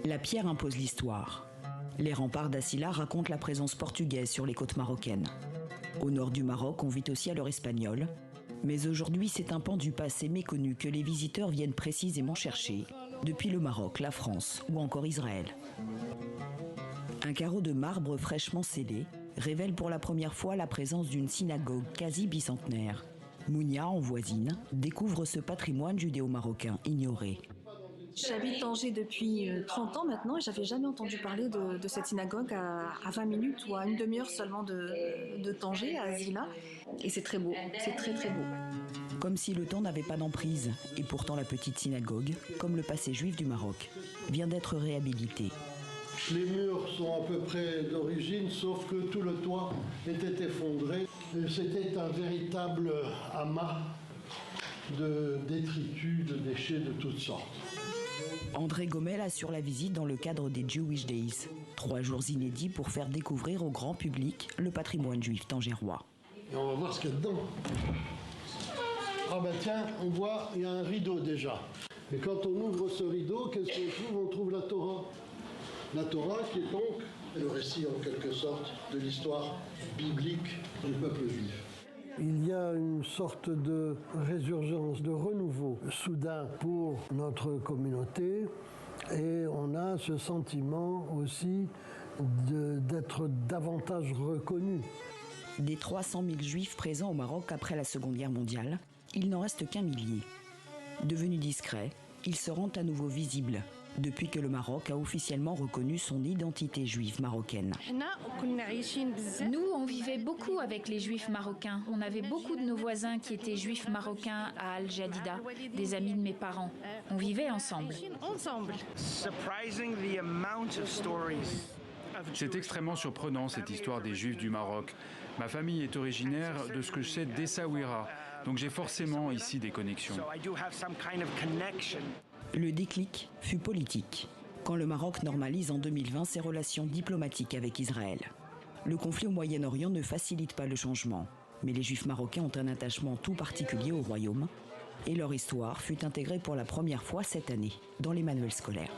La pierre impose l'histoire. Les remparts d'Assila racontent la présence portugaise sur les côtes marocaines. Au nord du Maroc, on vit aussi à l'heure espagnole. Mais aujourd'hui, c'est un pan du passé méconnu que les visiteurs viennent précisément chercher, depuis le Maroc, la France ou encore Israël. Un carreau de marbre fraîchement scellé révèle pour la première fois la présence d'une synagogue quasi bicentenaire. Mounia, en voisine, découvre ce patrimoine judéo-marocain ignoré. J'habite Tanger depuis 30 ans maintenant et j'avais jamais entendu parler de cette synagogue à 20 minutes ou à une demi-heure seulement de Tanger, à Asila. Et c'est très beau, c'est très très beau. Comme si le temps n'avait pas d'emprise, et pourtant la petite synagogue, comme le passé juif du Maroc, vient d'être réhabilitée. Les murs sont à peu près d'origine, sauf que tout le toit était effondré. C'était un véritable amas de détritus, de déchets de toutes sortes. André Gomel assure la visite dans le cadre des Jewish Days. 3 jours inédits pour faire découvrir au grand public le patrimoine juif tangérois. Et on va voir ce qu'il y a dedans. Ah ben tiens, on voit, il y a un rideau déjà. Et quand on ouvre ce rideau, qu'est-ce qu'on trouve? On trouve la Torah. La Torah qui est donc le récit en quelque sorte de l'histoire biblique du peuple juif. Il y a une sorte de résurgence, de renouveau soudain pour notre communauté et on a ce sentiment aussi d'être davantage reconnu. Des 300 000 juifs présents au Maroc après la Seconde Guerre mondiale, il n'en reste qu'un millier. Devenus discrets, ils se rendent à nouveau visibles depuis que le Maroc a officiellement reconnu son identité juive marocaine. Nous, on vivait beaucoup avec les juifs marocains. On avait beaucoup de nos voisins qui étaient juifs marocains à Al-Jadida, des amis de mes parents. On vivait ensemble. C'est extrêmement surprenant cette histoire des Juifs du Maroc. Ma famille est originaire de ce que je sais d'Essaouira, donc j'ai forcément ici des connexions. Le déclic fut politique, quand le Maroc normalise en 2020 ses relations diplomatiques avec Israël. Le conflit au Moyen-Orient ne facilite pas le changement, mais les Juifs marocains ont un attachement tout particulier au royaume, et leur histoire fut intégrée pour la première fois cette année dans les manuels scolaires.